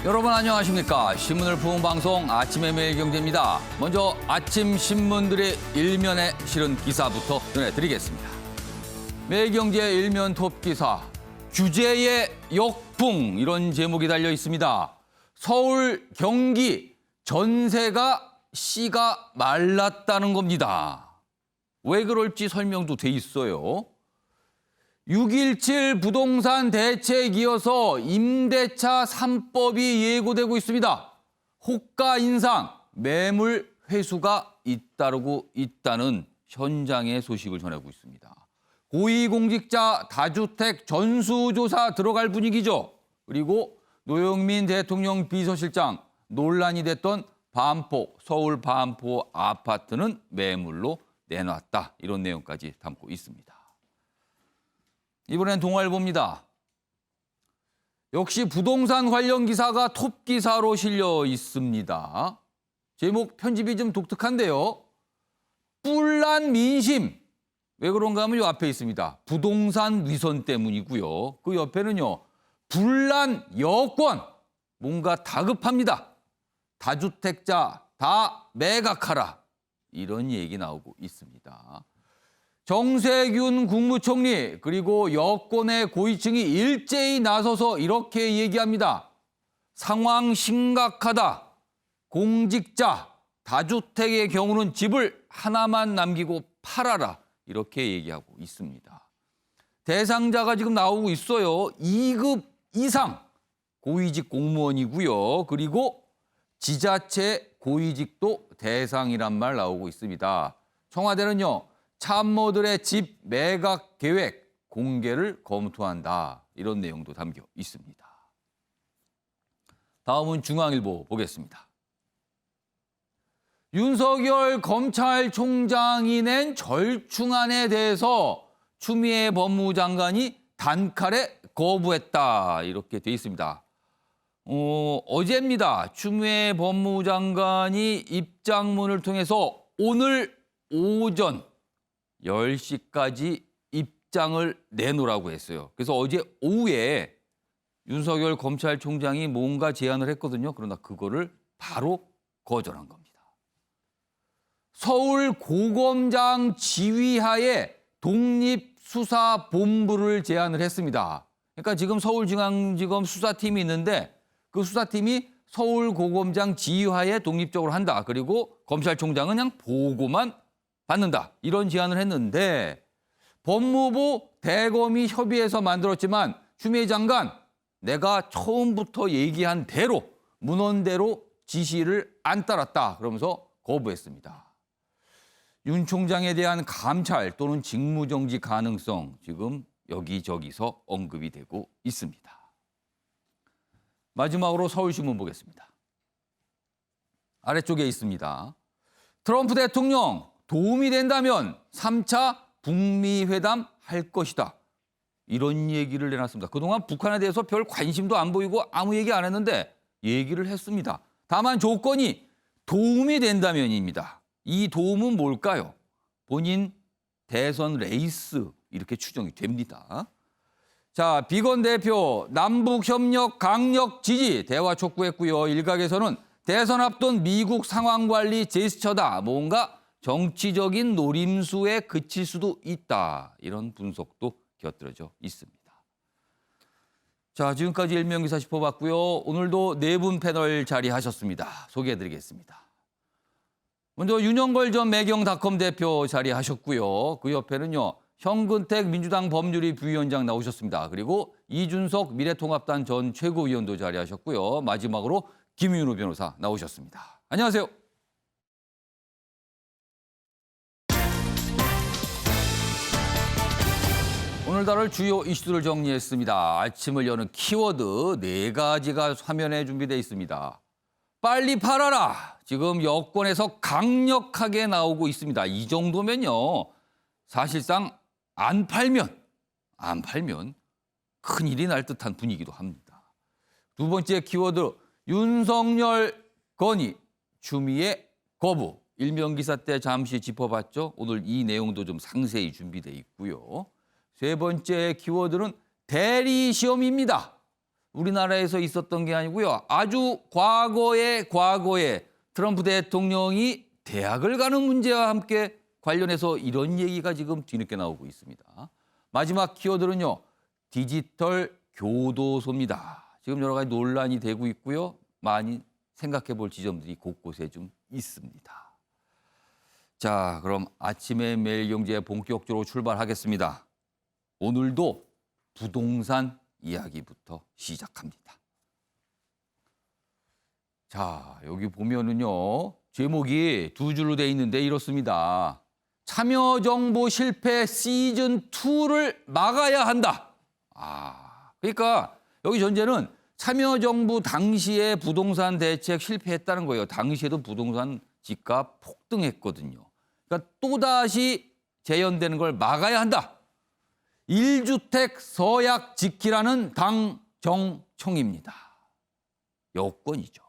여러분 안녕하십니까. 신문을 부은 방송 아침의 매일경제입니다. 먼저 아침 신문들의 일면에 실은 기사부터 전해드리겠습니다. 매일경제 일면 톱기사, 규제의 역풍, 이런 제목이 달려 있습니다. 서울, 경기, 전세가 씨가 말랐다는 겁니다. 왜 그럴지 설명도 돼 있어요. 6.17 부동산 대책이어서 임대차 3법이 예고되고 있습니다. 호가 인상, 매물 회수가 잇따르고 있다는 현장의 소식을 전하고 있습니다. 고위공직자 다주택 전수조사 들어갈 분위기죠. 그리고 노영민 대통령 비서실장 논란이 됐던 반포, 서울 반포 아파트는 매물로 내놨다. 이런 내용까지 담고 있습니다. 이번엔 동아일보입니다. 역시 부동산 관련 기사가 톱 기사로 실려 있습니다. 제목 편집이 좀 독특한데요. 뿔난 민심. 왜 그런가 하면 이 앞에 있습니다. 부동산 위선 때문이고요. 그 옆에는요. 불난 여권. 뭔가 다급합니다. 다주택자 다 매각하라. 이런 얘기 나오고 있습니다. 정세균 국무총리 그리고 여권의 고위층이 일제히 나서서 이렇게 얘기합니다. 상황 심각하다. 공직자, 다주택의 경우는 집을 하나만 남기고 팔아라. 이렇게 얘기하고 있습니다. 대상자가 지금 나오고 있어요. 2급 이상 고위직 공무원이고요. 그리고 지자체 고위직도 대상이란 말 나오고 있습니다. 청와대는요. 참모들의 집 매각 계획 공개를 검토한다. 이런 내용도 담겨 있습니다. 다음은 중앙일보 보겠습니다. 윤석열 검찰총장이 낸 절충안에 대해서 추미애 법무장관이 단칼에 거부했다. 이렇게 돼 있습니다. 어제입니다. 추미애 법무장관이 입장문을 통해서 오늘 오전 10시까지 입장을 내놓으라고 했어요. 그래서 어제 오후에 윤석열 검찰총장이 뭔가 제안을 했거든요. 그러나 그거를 바로 거절한 겁니다. 서울 고검장 지휘하에 독립수사본부를 제안을 했습니다. 그러니까 지금 서울중앙지검 수사팀이 있는데 그 수사팀이 서울 고검장 지휘하에 독립적으로 한다. 그리고 검찰총장은 그냥 보고만 받는다. 이런 제안을 했는데 법무부 대검이 협의해서 만들었지만 추미애 장관 내가 처음부터 얘기한 대로 문헌대로 지시를 안 따랐다. 그러면서 거부했습니다. 윤 총장에 대한 감찰 또는 직무정지 가능성 지금 여기저기서 언급이 되고 있습니다. 마지막으로 서울신문 보겠습니다. 아래쪽에 있습니다. 트럼프 대통령 도움이 된다면 3차 북미 회담 할 것이다. 이런 얘기를 내놨습니다. 그동안 북한에 대해서 별 관심도 안 보이고 아무 얘기 안 했는데 얘기를 했습니다. 다만 조건이 도움이 된다면입니다. 이 도움은 뭘까요? 본인 대선 레이스 이렇게 추정이 됩니다. 자, 비건 대표 남북협력 강력 지지 대화 촉구했고요. 일각에서는 대선 앞둔 미국 상황 관리 제스처다. 뭔가 정치적인 노림수에 그칠 수도 있다. 이런 분석도 곁들여져 있습니다. 자, 지금까지 일면기사 짚어봤고요. 오늘도 네 분 패널 자리하셨습니다. 소개해드리겠습니다. 먼저 윤영걸 전 매경닷컴 대표 자리하셨고요. 그 옆에는요. 현근택 민주당 법률위 부위원장 나오셨습니다. 그리고 이준석 미래통합당 전 최고위원도 자리하셨고요. 마지막으로 김윤우 변호사 나오셨습니다. 안녕하세요. 오늘 다룰 주요 이슈들을 정리했습니다. 아침을 여는 키워드 4가지가 화면에 준비되어 있습니다. 빨리 팔아라. 지금 여권에서 강력하게 나오고 있습니다. 이 정도면요. 사실상 안 팔면 큰일이 날 듯한 분위기도 합니다. 두 번째 키워드 윤석열 건의, 추미애 거부. 일면기사 때 잠시 짚어봤죠. 오늘 이 내용도 좀 상세히 준비되어 있고요. 세 번째 키워드는 대리시험입니다. 우리나라에서 있었던 게 아니고요. 아주 과거에 트럼프 대통령이 대학을 가는 문제와 함께 관련해서 이런 얘기가 지금 뒤늦게 나오고 있습니다. 마지막 키워드는요. 디지털 교도소입니다. 지금 여러 가지 논란이 되고 있고요. 많이 생각해 볼 지점들이 곳곳에 좀 있습니다. 자, 그럼 아침에 매일경제 본격적으로 출발하겠습니다. 오늘도 부동산 이야기부터 시작합니다. 자, 여기 보면은요. 제목이 두 줄로 돼 있는데 이렇습니다. 참여정부 실패 시즌2를 막아야 한다. 그러니까 여기 전제는 참여정부 당시에 부동산 대책 실패했다는 거예요. 당시에도 부동산 집값 폭등했거든요. 그러니까 또다시 재현되는 걸 막아야 한다. 1주택 서약 지키라는 당 정청입니다. 여권이죠.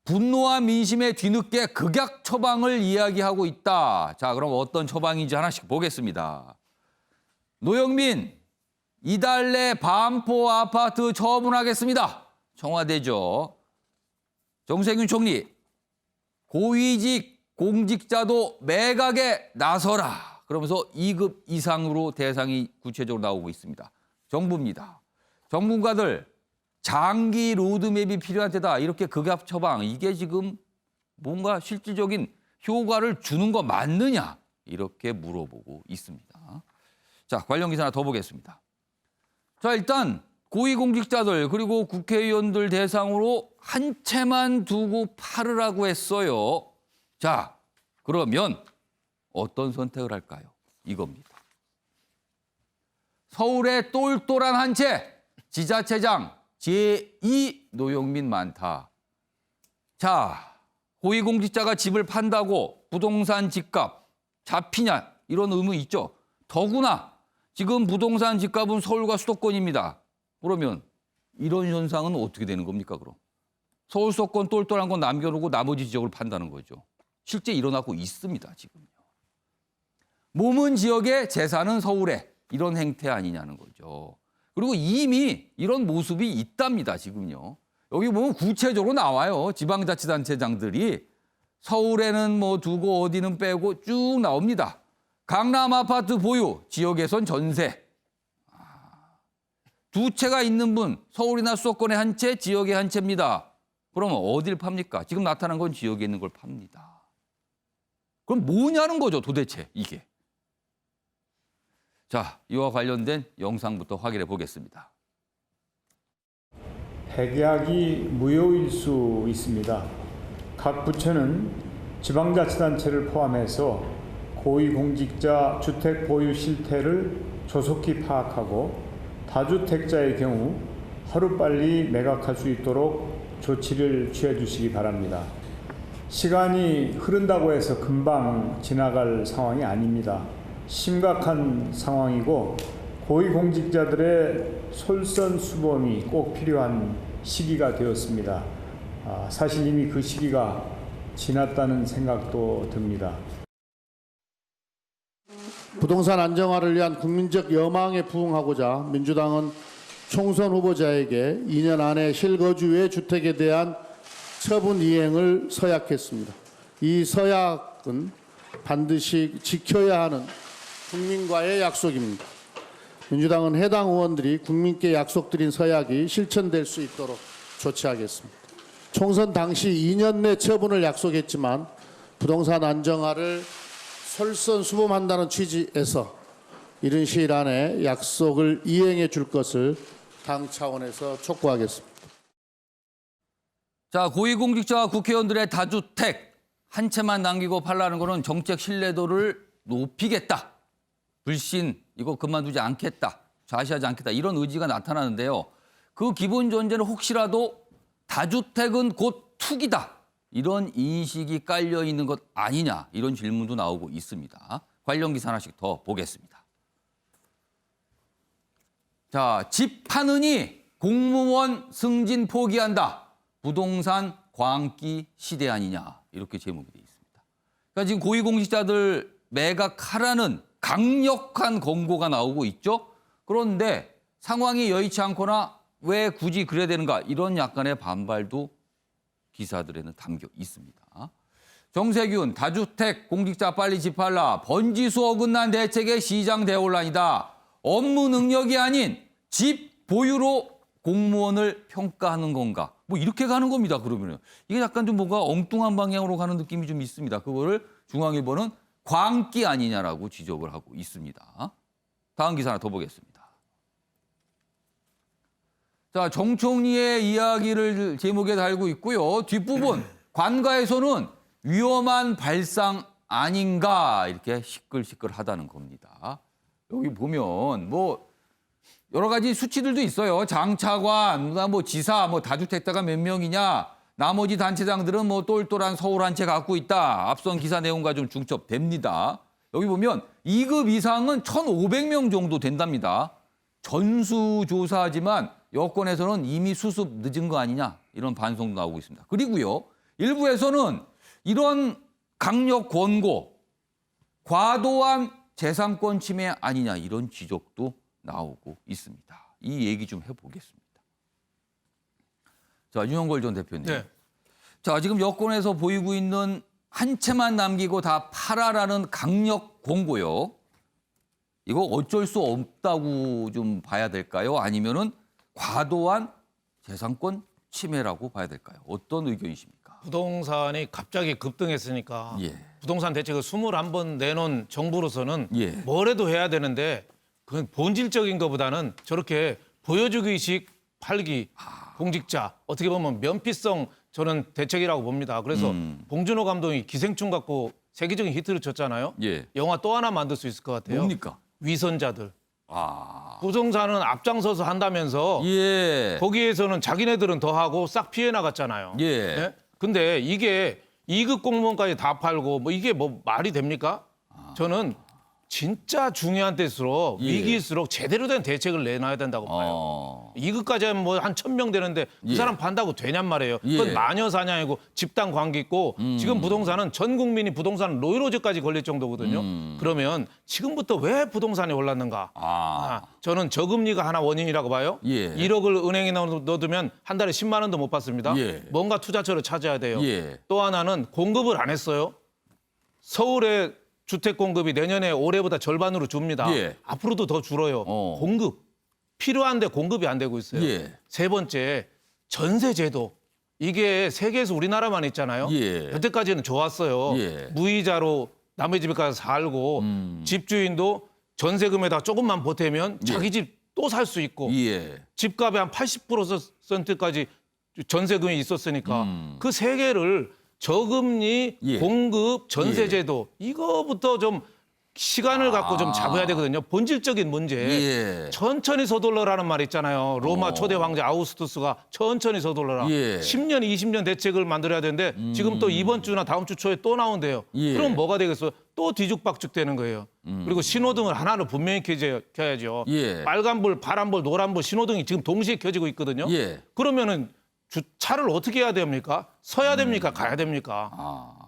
분노와 민심에 뒤늦게 극약 처방을 이야기하고 있다. 자, 그럼 어떤 처방인지 하나씩 보겠습니다. 노영민, 이달 내 반포 아파트 처분하겠습니다. 청와대죠. 정세균 총리, 고위직 공직자도 매각에 나서라. 그러면서 2급 이상으로 대상이 구체적으로 나오고 있습니다. 정부입니다. 전문가들 장기 로드맵이 필요한 때다. 이렇게 극약 처방. 이게 지금 뭔가 실질적인 효과를 주는 거 맞느냐. 이렇게 물어보고 있습니다. 자, 관련 기사 하나 더 보겠습니다. 자, 일단 고위공직자들 그리고 국회의원들 대상으로 한 채만 두고 팔으라고 했어요. 자, 그러면 어떤 선택을 할까요? 이겁니다. 서울의 똘똘한 한 채, 지자체장 제2 노영민 많다. 자, 고위공직자가 집을 판다고 부동산 집값 잡히냐 이런 의문 있죠. 더구나 지금 부동산 집값은 서울과 수도권입니다. 그러면 이런 현상은 어떻게 되는 겁니까? 그럼 서울 수도권 똘똘한 건 남겨놓고 나머지 지역을 판다는 거죠. 실제 일어나고 있습니다. 지금요. 몸은 지역에 재산은 서울에 이런 행태 아니냐는 거죠. 그리고 이미 이런 모습이 있답니다. 지금요. 여기 보면 구체적으로 나와요. 지방자치단체장들이 서울에는 뭐 두고 어디는 빼고 쭉 나옵니다. 강남 아파트 보유, 지역에선 전세. 두 채가 있는 분, 서울이나 수도권에 한 채, 지역에 한 채입니다. 그러면 어딜 팝니까? 지금 나타난 건 지역에 있는 걸 팝니다. 그럼 뭐냐는 거죠, 도대체 이게. 자, 이와 관련된 영상부터 확인해 보겠습니다. 핵약이 무효일 수 있습니다. 각 부처는 지방자치단체를 포함해서 고위공직자 주택 보유 실태를 조속히 파악하고 다주택자의 경우 하루빨리 매각할 수 있도록 조치를 취해 주시기 바랍니다. 시간이 흐른다고 해서 금방 지나갈 상황이 아닙니다. 심각한 상황이고 고위공직자들의 솔선수범이 꼭 필요한 시기가 되었습니다. 사실 이미 그 시기가 지났다는 생각도 듭니다. 부동산 안정화를 위한 국민적 여망에 부응하고자 민주당은 총선 후보자에게 2년 안에 실거주의 주택에 대한 처분 이행을 서약했습니다. 이 서약은 반드시 지켜야 하는 국민과의 약속입니다. 민주당은 해당 의원들이 국민께 약속드린 서약이 실천될 수 있도록 조치하겠습니다. 총선 당시 2년 내 처분을 약속했지만 부동산 안정화를 솔선수범한다는 취지에서 이른 시일 안에 약속을 이행해 줄 것을 당 차원에서 촉구하겠습니다. 자, 고위공직자와 국회의원들의 다주택 한 채만 남기고 팔라는 거는 정책 신뢰도를 높이겠다. 불신 이거 그만두지 않겠다. 좌시하지 않겠다. 이런 의지가 나타나는데요. 그 기본 전제는 혹시라도 다주택은 곧 투기다. 이런 인식이 깔려 있는 것 아니냐. 이런 질문도 나오고 있습니다. 관련 기사 하나씩 더 보겠습니다. 자, 집 파느니 공무원 승진 포기한다. 부동산 광기 시대 아니냐. 이렇게 제목이 되어 있습니다. 그러니까 지금 고위공직자들 매각하라는 강력한 권고가 나오고 있죠. 그런데 상황이 여의치 않거나 왜 굳이 그래야 되는가 이런 약간의 반발도 기사들에는 담겨 있습니다. 정세균 다주택 공직자 빨리 집할라. 번지수 어긋난 대책의 시장 대혼란이다. 업무 능력이 아닌 집 보유로 공무원을 평가하는 건가? 뭐 이렇게 가는 겁니다. 그러면은 이게 약간 좀 뭔가 엉뚱한 방향으로 가는 느낌이 좀 있습니다. 그거를 중앙일보는 광기 아니냐라고 지적을 하고 있습니다. 다음 기사 하나 더 보겠습니다. 자, 정 총리의 이야기를 제목에 달고 있고요. 뒷부분 관가에서는 위험한 발상 아닌가 이렇게 시끌시끌하다는 겁니다. 여기 보면 뭐 여러 가지 수치들도 있어요. 장차관, 뭐 지사, 뭐 다주택자가 몇 명이냐. 나머지 단체장들은 뭐 똘똘한 서울 한 채 갖고 있다. 앞선 기사 내용과 좀 중첩됩니다. 여기 보면 2급 이상은 1,500명 정도 된답니다. 전수조사지만 여권에서는 이미 수습 늦은 거 아니냐 이런 반송도 나오고 있습니다. 그리고요. 일부에서는 이런 강력 권고, 과도한 재산권 침해 아니냐 이런 지적도 나오고 있습니다. 이 얘기 좀 해보겠습니다. 자, 윤영걸 전 대표님. 네. 자, 지금 여권에서 보이고 있는 한 채만 남기고 다 팔아라는 강력 권고요. 이거 어쩔 수 없다고 좀 봐야 될까요? 아니면은 과도한 재산권 침해라고 봐야 될까요? 어떤 의견이십니까? 부동산이 갑자기 급등했으니까 예. 부동산 대책을 21번 내놓은 정부로서는 예. 뭐라도 해야 되는데 그건 본질적인 것보다는 저렇게 보여주기식 팔기 공직자 어떻게 보면 면피성 저는 대책이라고 봅니다. 그래서 봉준호 감독이 기생충 갖고 세계적인 히트를 쳤잖아요. 예. 영화 또 하나 만들 수 있을 것 같아요. 뭡니까? 위선자들. 아. 부동산은 앞장서서 한다면서 예. 거기에서는 자기네들은 더 하고 싹 피해 나갔잖아요. 예. 네? 근데 이게 2급 공무원까지 다 팔고 뭐 이게 뭐 말이 됩니까? 저는 진짜 중요한 때일수록 예. 위기일수록 제대로 된 대책을 내놔야 된다고 봐요. 2급까지 하면 뭐 한 1,000명 되는데 그 예. 사람 판다고 되냔 말이에요. 예. 그건 마녀 사냥이고 집단 관계 있고 지금 부동산은 전 국민이 부동산 노이로제까지 걸릴 정도거든요. 그러면 지금부터 왜 부동산이 올랐는가? 저는 저금리가 하나 원인이라고 봐요. 예. 1억을 은행에 넣어두면 한 달에 10만 원도 못 받습니다. 예. 뭔가 투자처를 찾아야 돼요. 예. 또 하나는 공급을 안 했어요. 서울의 주택 공급이 내년에 올해보다 절반으로 줍니다. 예. 앞으로도 더 줄어요. 어. 공급. 필요한데 공급이 안 되고 있어요. 예. 세 번째, 전세 제도. 이게 세계에서 우리나라만 있잖아요. 예. 여태까지는 좋았어요. 예. 무이자로 남의 집에 가서 살고 집주인도 전세금에다 조금만 보태면 자기 집 또 살 수 있고 예. 집값의 한 80%까지 전세금이 있었으니까 그 세 개를 저금리, 예. 공급, 전세제도 이거부터 좀 시간을 갖고 좀 잡아야 되거든요. 본질적인 문제. 예. 천천히 서둘러라는 말 있잖아요. 로마 초대 황제 아우구스투스가 천천히 서둘러라. 예. 10년, 20년 대책을 만들어야 되는데 지금 또 이번 주나 다음 주 초에 또 나온대요. 예. 그럼 뭐가 되겠어요? 또 뒤죽박죽 되는 거예요. 그리고 신호등을 하나로 분명히 켜야죠. 예. 빨간불, 파란불, 노란불 신호등이 지금 동시에 켜지고 있거든요. 예. 그러면은 차를 어떻게 해야 됩니까? 서야 됩니까? 가야 됩니까?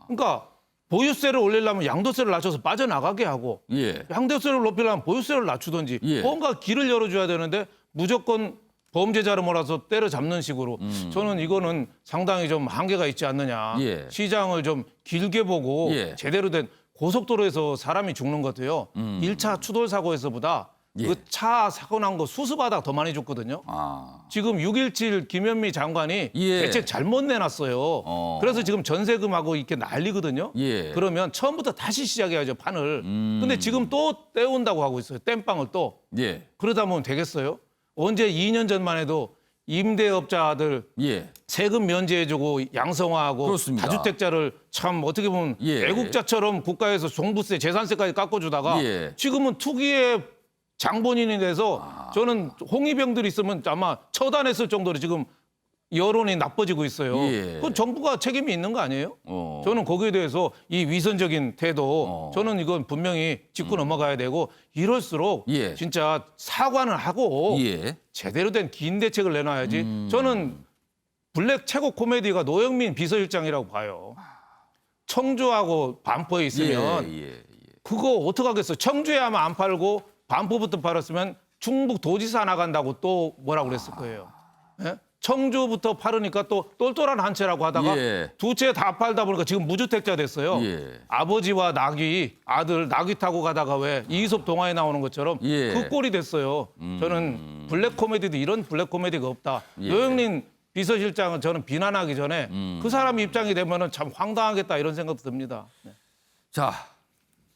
그러니까 보유세를 올리려면 양도세를 낮춰서 빠져나가게 하고 예. 양도세를 높이려면 보유세를 낮추든지 예. 뭔가 길을 열어줘야 되는데 무조건 범죄자를 몰아서 때려잡는 식으로 저는 이거는 상당히 좀 한계가 있지 않느냐. 예. 시장을 좀 길게 보고 예. 제대로 된 고속도로에서 사람이 죽는 것도요. 1차 추돌 사고에서보다 예. 그 차 사고 난 거 수습하다 더 많이 죽거든요. 지금 6.17 김현미 장관이 예. 대책 잘못 내놨어요. 그래서 지금 전세금하고 이렇게 난리거든요. 예. 그러면 처음부터 다시 시작해야죠, 판을. 근데 지금 또 떼온다고 하고 있어요. 땜빵을 또. 예. 그러다 보면 되겠어요? 언제 2년 전만 해도 임대업자들 예. 세금 면제해주고 양성화하고 그렇습니다. 다주택자를 참 어떻게 보면 예. 애국자처럼 국가에서 종부세, 재산세까지 깎아주다가 예. 지금은 투기의 장본인이 돼서 저는 홍위병들이 있으면 아마 처단했을 정도로 지금 여론이 나빠지고 있어요. 예. 그건 정부가 책임이 있는 거 아니에요? 어. 저는 거기에 대해서 이 위선적인 태도 저는 이건 분명히 짚고 넘어가야 되고 이럴수록 예. 진짜 사과는 하고 예. 제대로 된 긴 대책을 내놔야지. 저는 블랙 최고 코미디가 노영민 비서실장이라고 봐요. 청주하고 반포에 있으면 예. 그거 어떡하겠어. 청주에 하면 안 팔고 반포부터 팔았으면 충북 도지사 나간다고 또 뭐라고 그랬을 거예요. 예? 청주부터 팔으니까 또 똘똘한 한 채라고 하다가 예. 두 채 다 팔다 보니까 지금 무주택자 됐어요. 예. 아버지와 낙이 아들 낙이 타고 가다가 왜 이솝 동화에 나오는 것처럼 예. 그 꼴이 됐어요. 저는 블랙 코미디도 이런 블랙 코미디가 없다. 예. 노영민 비서실장은 저는 비난하기 전에 그 사람 입장이 되면은 참 황당하겠다 이런 생각도 듭니다. 네. 자,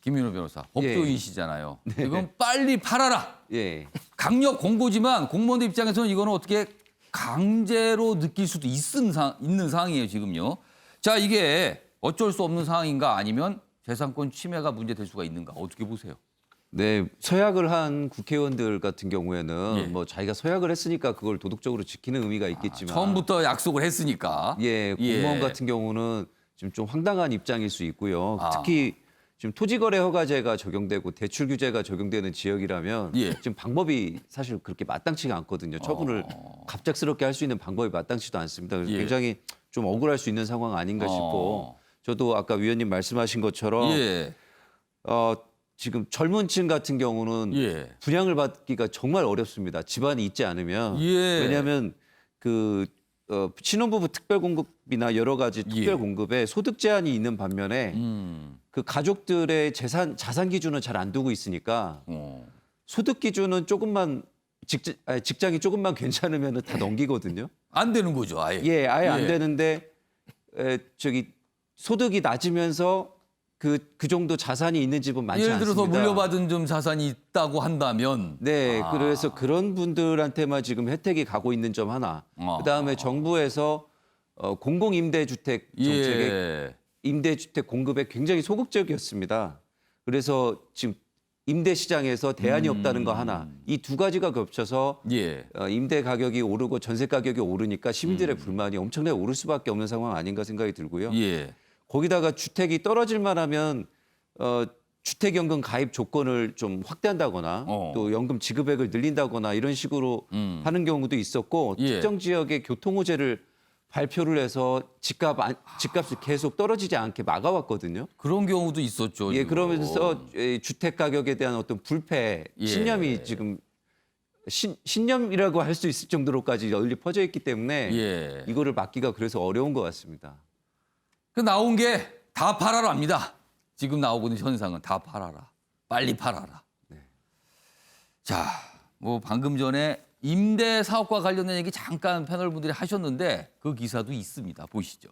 김민호 변호사, 예. 법조인이시잖아요. 지금 빨리 팔아라. 예. 강력 공고지만 공무원들 입장에서는 이거는 어떻게 강제로 느낄 수도 있는 상황이에요, 지금요. 자, 이게 어쩔 수 없는 상황인가 아니면 재산권 침해가 문제될 수가 있는가 어떻게 보세요? 네, 서약을 한 국회의원들 같은 경우에는 예. 뭐 자기가 서약을 했으니까 그걸 도덕적으로 지키는 의미가 있겠지만 처음부터 약속을 했으니까. 예, 공무원 같은 경우는 지금 좀 황당한 입장일 수 있고요. 아. 특히 지금 토지거래 허가제가 적용되고 대출 규제가 적용되는 지역이라면 예. 지금 방법이 사실 그렇게 마땅치가 않거든요. 처분을 갑작스럽게 할 수 있는 방법이 마땅치도 않습니다. 그래서 예. 굉장히 좀 억울할 수 있는 상황 아닌가 싶고 저도 아까 위원님 말씀하신 것처럼 예. 지금 젊은 층 같은 경우는 예. 분양을 받기가 정말 어렵습니다. 집안이 있지 않으면. 예. 왜냐하면 그 신혼부부 특별공급이나 여러 가지 예. 특별공급에 소득 제한이 있는 반면에 그 가족들의 자산 기준은 잘 안 두고 있으니까 소득 기준은 조금만 직장이 조금만 괜찮으면 다 넘기거든요. 안 되는 거죠, 아예. 예, 아예 안 예. 되는데 저기 소득이 낮으면서 그 정도 자산이 있는 집은 많지 예를 않습니다. 들어서 물려받은 좀 자산이 있다고 한다면 네, 그래서 그런 분들한테만 지금 혜택이 가고 있는 점 하나. 그다음에 정부에서 공공임대주택 정책의 예. 임대주택 공급에 굉장히 소극적이었습니다. 그래서 지금 임대 시장에서 대안이 없다는 거 하나. 이 두 가지가 겹쳐서 예. 임대 가격이 오르고 전세 가격이 오르니까 시민들의 불만이 엄청나게 오를 수밖에 없는 상황 아닌가 생각이 들고요. 예. 거기다가 주택이 떨어질만 하면 주택연금 가입 조건을 좀 확대한다거나 또 연금 지급액을 늘린다거나 이런 식으로 하는 경우도 있었고 예. 특정 지역의 교통호재를 발표를 해서 집값이 계속 떨어지지 않게 막아왔거든요. 그런 경우도 있었죠. 예, 지금. 그러면서 주택 가격에 대한 어떤 불패, 예. 신념이 지금 신념이라고 할 수 있을 정도로까지 널리 퍼져 있기 때문에 예. 이거를 막기가 그래서 어려운 것 같습니다. 그 나온 게 다 팔아라입니다. 지금 나오고 있는 현상은 다 팔아라. 빨리 팔아라. 자, 뭐 방금 전에 임대 사업과 관련된 얘기 잠깐 패널 분들이 하셨는데 그 기사도 있습니다. 보시죠.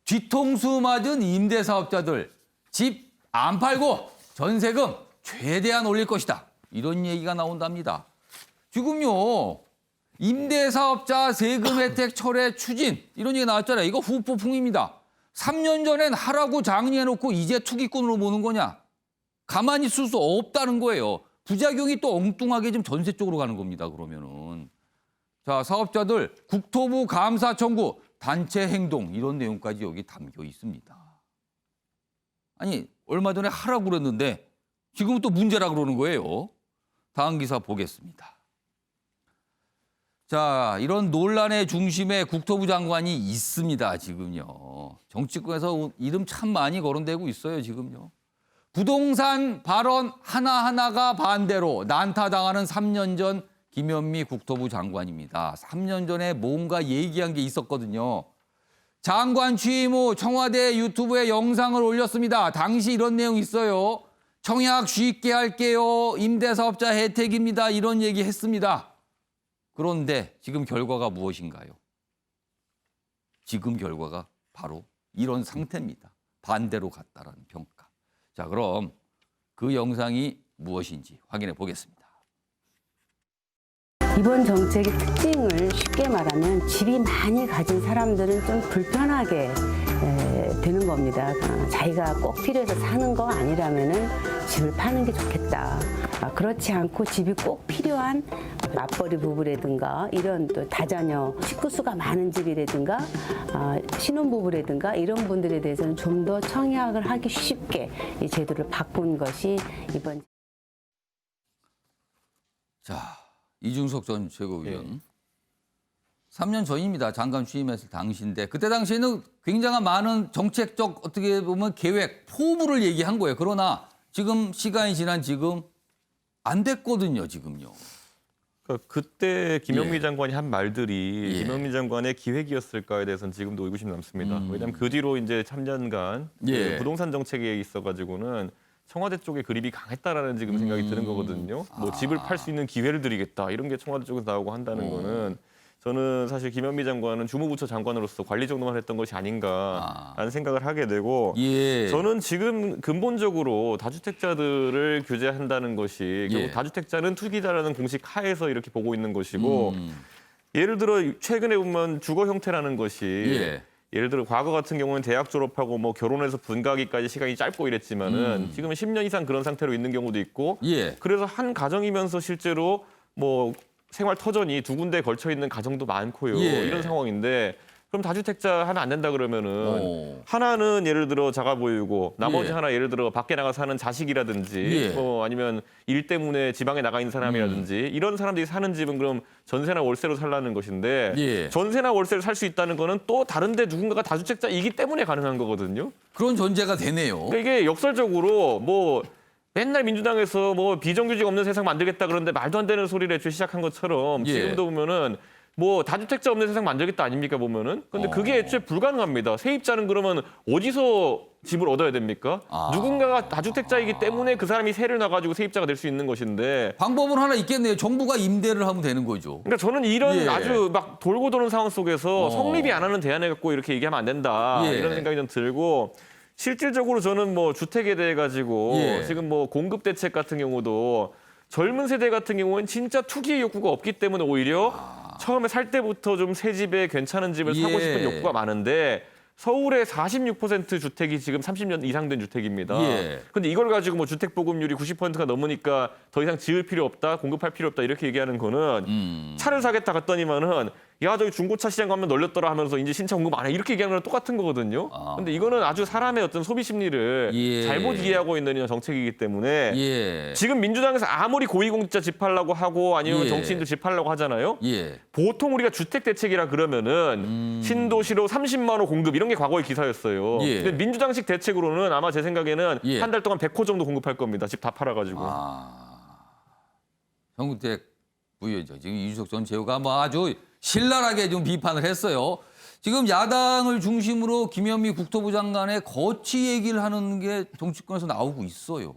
뒤통수 맞은 임대 사업자들 집 안 팔고 전세금 최대한 올릴 것이다. 이런 얘기가 나온답니다. 지금요. 임대사업자 세금 혜택 철회 추진 이런 얘기 나왔잖아요. 이거 후폭풍입니다. 3년 전엔 하라고 장려해놓고 이제 투기꾼으로 모는 거냐. 가만히 있을 수 없다는 거예요. 부작용이 또 엉뚱하게 지금 전세 쪽으로 가는 겁니다. 그러면은. 자, 사업자들 국토부 감사 청구 단체 행동 이런 내용까지 여기 담겨 있습니다. 아니 얼마 전에 하라고 그랬는데 지금은 또 문제라 그러는 거예요. 다음 기사 보겠습니다. 자, 이런 논란의 중심에 국토부 장관이 있습니다, 지금요. 정치권에서 이름 참 많이 거론되고 있어요, 지금요. 부동산 발언 하나하나가 반대로 난타당하는 3년 전 김현미 국토부 장관입니다. 3년 전에 뭔가 얘기한 게 있었거든요. 장관 취임 후 청와대 유튜브에 영상을 올렸습니다. 당시 이런 내용 있어요. 청약 쉽게 할게요. 임대사업자 혜택입니다. 이런 얘기 했습니다. 그런데 지금 결과가 무엇인가요? 지금 결과가 바로 이런 상태입니다. 반대로 갔다라는 평가. 자, 그럼 그 영상이 무엇인지 확인해 보겠습니다. 이번 정책의 특징을 쉽게 말하면 집이 많이 가진 사람들은 좀 불편하게 되는 겁니다. 자기가 꼭 필요해서 사는 거 아니라면은 집을 파는 게 좋겠다. 그렇지 않고 집이 꼭 필요한 맞벌이 부부라든가 이런 또 다자녀 식구 수가 많은 집이라든가 신혼부부라든가 이런 분들에 대해서는 좀 더 청약을 하기 쉽게 이 제도를 바꾼 것이 이번. 자, 이준석 전 최고위원. 3년 전입니다. 장관 취임했을 당시인데 그때 당시에는 굉장한 많은 정책적 어떻게 보면 계획, 포부를 얘기한 거예요. 그러나 지금 시간이 지난 지금 안 됐거든요. 지금요. 그러니까 그때 김영미 예. 장관이 한 말들이 예. 김영미 장관의 기획이었을까에 대해서는 지금도 의구심이 남습니다. 왜냐하면 그 뒤로 이제 3년간 예. 그 부동산 정책에 있어가지고는 청와대 쪽의 그립이 강했다라는 지금 생각이 드는 거거든요. 뭐 집을 팔 수 있는 기회를 드리겠다 이런 게 청와대 쪽에서 나오고 한다는 거는 저는 사실 김현미 장관은 주무부처 장관으로서 관리 정도만 했던 것이 아닌가라는 생각을 하게 되고 예. 저는 지금 근본적으로 다주택자들을 규제한다는 것이 결국 예. 다주택자는 투기자라는 공식 하에서 이렇게 보고 있는 것이고 예를 들어 최근에 보면 주거 형태라는 것이 예. 예를 들어 과거 같은 경우는 대학 졸업하고 뭐 결혼해서 분가하기까지 시간이 짧고 이랬지만은 지금은 10년 이상 그런 상태로 있는 경우도 있고 예. 그래서 한 가정이면서 실제로 뭐 생활 터전이 두 군데에 걸쳐 있는 가정도 많고요. 예. 이런 상황인데 그럼 다주택자 하면 안 된다 그러면은 오. 하나는 예를 들어 작아 보이고 나머지 예. 하나 예를 들어 밖에 나가 사는 자식이라든지 예. 뭐 아니면 일 때문에 지방에 나가 있는 사람이라든지 이런 사람들이 사는 집은 그럼 전세나 월세로 살라는 것인데 예. 전세나 월세를 살 수 있다는 거는 또 다른데 누군가가 다주택자이기 때문에 가능한 거거든요. 그런 전제가 되네요. 그러니까 이게 역설적으로 뭐 맨날 민주당에서 뭐 비정규직 없는 세상 만들겠다 그러는데 말도 안 되는 소리를 애초에 시작한 것처럼 예. 지금도 보면은 뭐 다주택자 없는 세상 만들겠다 아닙니까 보면은 근데 그게 애초에 불가능합니다. 세입자는 그러면 어디서 집을 얻어야 됩니까? 누군가가 다주택자이기 때문에 그 사람이 세를 놔가지고 세입자가 될 수 있는 것인데 방법은 하나 있겠네요. 정부가 임대를 하면 되는 거죠. 그러니까 저는 이런 예. 아주 막 돌고 도는 상황 속에서 성립이 안 하는 대안을 갖고 이렇게 얘기하면 안 된다 예. 이런 생각이 좀 들고 실질적으로 저는 뭐 주택에 대해 가지고 예. 지금 뭐 공급 대책 같은 경우도 젊은 세대 같은 경우는 진짜 투기의 욕구가 없기 때문에 오히려 처음에 살 때부터 좀 새 집에 괜찮은 집을 사고 예. 싶은 욕구가 많은데 서울의 46% 주택이 지금 30년 이상 된 주택입니다. 예. 근데 이걸 가지고 뭐 주택 보급률이 90%가 넘으니까 더 이상 지을 필요 없다, 공급할 필요 없다 이렇게 얘기하는 거는 차를 사겠다 갔더니만은 야 저기 중고차 시장 가면 널렸더라 하면서 이제 신차 공급 안 해 이렇게 얘기하는 거랑 똑같은 거거든요. 근데 이거는 아주 사람의 어떤 소비 심리를 예. 잘못 이해하고 있는 이런 정책이기 때문에 예. 지금 민주당에서 아무리 고위공직자 집하려고 하고 아니면 예. 정치인들 집하려고 하잖아요. 예. 보통 우리가 주택 대책이라 그러면은 신도시로 30만 호 공급 이런 게 과거의 기사였어요. 예. 근데 민주당식 대책으로는 아마 제 생각에는 예. 한 달 동안 100호 정도 공급할 겁니다. 집 다 팔아가지고. 정국택 부위원장 지금 이준석 전 최고가 뭐 아주 신랄하게 좀 비판을 했어요. 지금 야당을 중심으로 김현미 국토부 장관의 거취 얘기를 하는 게 정치권에서 나오고 있어요.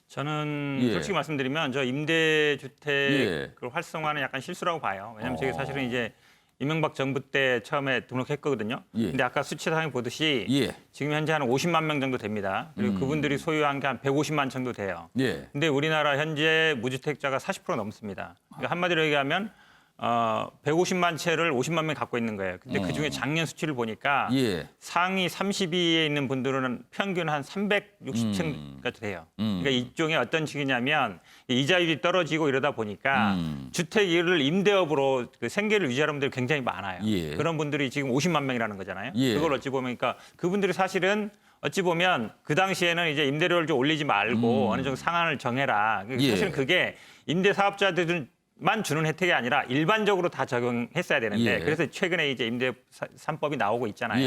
저는 예. 솔직히 말씀드리면 저 임대주택을 예. 활성화는 약간 실수라고 봐요. 왜냐하면 저게 사실은 이제 이명박 정부 때 처음에 등록했거든요. 예. 근데 아까 수치상에 보듯이 예. 지금 현재 한 50만 명 정도 됩니다. 그리고 그분들이 소유한 게 한 150만 정도 돼요. 예. 근데 우리나라 현재 무주택자가 40% 넘습니다. 그러니까 한마디로 얘기하면 150만 채를 50만 명이 갖고 있는 거예요. 근데 그중에 작년 수치를 보니까 예. 상위 30위에 있는 분들은 평균 한 360층까지 돼요. 그러니까 이쪽에 어떤 식이냐면 이자율이 떨어지고 이러다 보니까 주택을 임대업으로 그 생계를 유지하는 분들이 굉장히 많아요. 예. 그런 분들이 지금 50만 명이라는 거잖아요. 예. 그걸 어찌 보면 그러니까 그분들이 사실은 어찌 보면 그 당시에는 이제 임대료를 좀 올리지 말고 어느 정도 상한을 정해라. 예. 사실은 그게 임대 사업자들은 만 주는 혜택이 아니라 일반적으로 다 적용했어야 되는데 예. 그래서 최근에 이제 임대 3법이 나오고 있잖아요.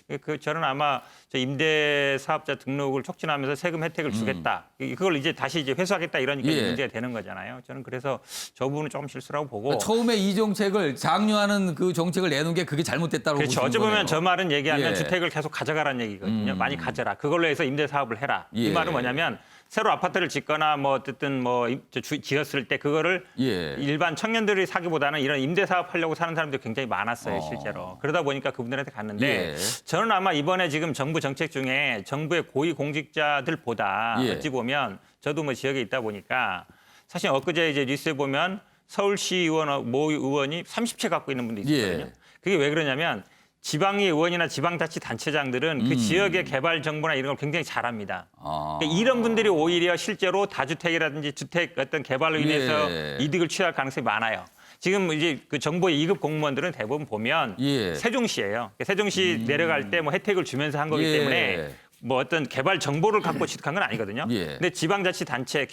예. 저는 아마 저 임대 사업자 등록을 촉진하면서 세금 혜택을 주겠다. 그걸 이제 다시 이제 회수하겠다 이러니까 예. 문제가 되는 거잖아요. 저는 그래서 저 부분은 조금 실수라고 보고. 그러니까 처음에 이 정책을 장려하는 그 정책을 내놓은 게 그게 잘못됐다고 그렇죠. 보시는 어찌 거네요. 보면 저 말은 얘기하면 예. 주택을 계속 가져가라는 얘기거든요. 많이 가져라. 그걸로 해서 임대 사업을 해라. 예. 이 말은 뭐냐면 새로 아파트를 짓거나 뭐 어쨌든 뭐 지었을 때 그거를 예. 일반 청년들이 사기보다는 이런 임대 사업 하려고 사는 사람들이 굉장히 많았어요, 실제로. 그러다 보니까 그분들한테 갔는데 예. 저는 아마 이번에 지금 정부 정책 중에 정부의 고위 공직자들보다 예. 어찌 보면 저도 뭐 지역에 있다 보니까 사실 엊그제 이제 뉴스에 보면 서울시 의원 모 의원이 30채 갖고 있는 분도 있거든요. 예. 그게 왜 그러냐면 지방의 의원이나 지방자치단체장들은 그 지역의 개발 정보나 이런 걸 굉장히 잘합니다. 그러니까 이런 분들이 오히려 실제로 다주택이라든지 주택 어떤 개발로 인해서 예. 이득을 취할 가능성이 많아요. 지금 이제 그 정부의 2급 공무원들은 대부분 보면 예. 세종시예요. 세종시 내려갈 때 뭐 혜택을 주면서 한 거기 예. 때문에 뭐 어떤 개발 정보를 갖고 취득한 건 아니거든요. 예. 근데 지방자치단체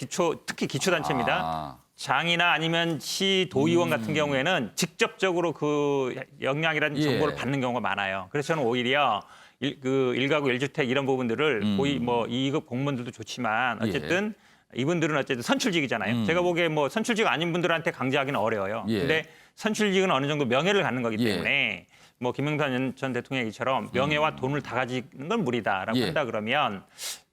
특히 기초단체입니다. 장이나 아니면 시 도의원 같은 경우에는 직접적으로 그 역량이라든지 예. 정보를 받는 경우가 많아요. 그래서 저는 오히려 그 1가구 1주택 이런 부분들을 고위 뭐 2급 공무원들도 좋지만 어쨌든 이분들은 어쨌든 선출직이잖아요. 제가 보기에 뭐 선출직 아닌 분들한테 강제하기는 어려워요. 예. 근데 선출직은 어느 정도 명예를 갖는 거기 예. 때문에 뭐 김영삼 전 대통령 얘기처럼 명예와 돈을 다 가지는 건 무리다라고 예. 한다 그러면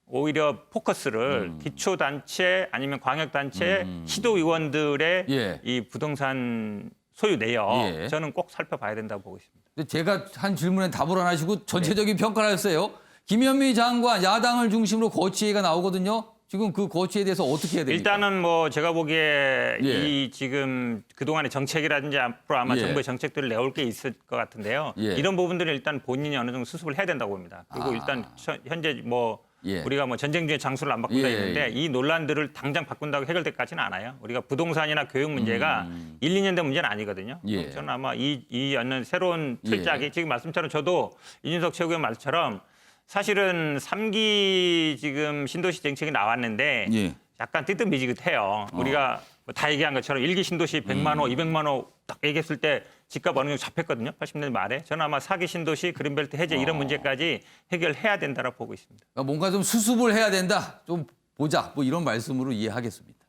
오히려 포커스를 기초단체 아니면 광역단체 시도의원들의 예. 이 부동산 소유 내역 예. 저는 꼭 살펴봐야 된다고 보고 있습니다. 근데 제가 한 질문에 답을 안 하시고 전체적인 평가를 했어요. 김현미 장관 야당을 중심으로 거취회가 나오거든요. 지금 그 거취에 대해서 어떻게 해야 됩니까? 일단은 뭐 제가 보기에 예. 이 지금 그동안의 정책이라든지 앞으로 아마 예. 정부의 정책들을 내올 게 있을 것 같은데요. 예. 이런 부분들은 일단 본인이 어느 정도 수습을 해야 된다고 봅니다. 그리고 일단 현재 뭐 예. 우리가 뭐 전쟁 중에 장수를 안 바꾼다 예, 했는데 예. 이 논란들을 당장 바꾼다고 해결될까지는 않아요. 우리가 부동산이나 교육 문제가 1, 2년 된 문제는 아니거든요. 예. 저는 아마 이 어느 새로운 틀짝이 예. 지금 말씀처럼 저도 이준석 최고위원 말처럼 사실은 3기 지금 신도시 정책이 나왔는데 예. 약간 뜨뜻미지긋해요. 우리가 뭐다 얘기한 것처럼 1기 신도시 100만 호, 200만 호 딱 얘기했을 때 집값 어느 정도 잡혔거든요. 80년대 말에. 저는 아마 4기 신도시, 그린벨트 해제 이런 문제까지 해결해야 된다고 보고 있습니다. 그러니까 뭔가 좀 수습을 해야 된다. 좀 보자. 뭐 이런 말씀으로 이해하겠습니다.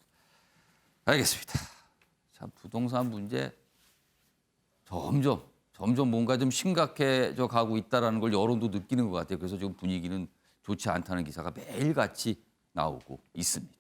알겠습니다. 참 부동산 문제 점점 뭔가 좀 심각해져 가고 있다는 걸 여론도 느끼는 것 같아요. 그래서 지금 분위기는 좋지 않다는 기사가 매일같이 나오고 있습니다.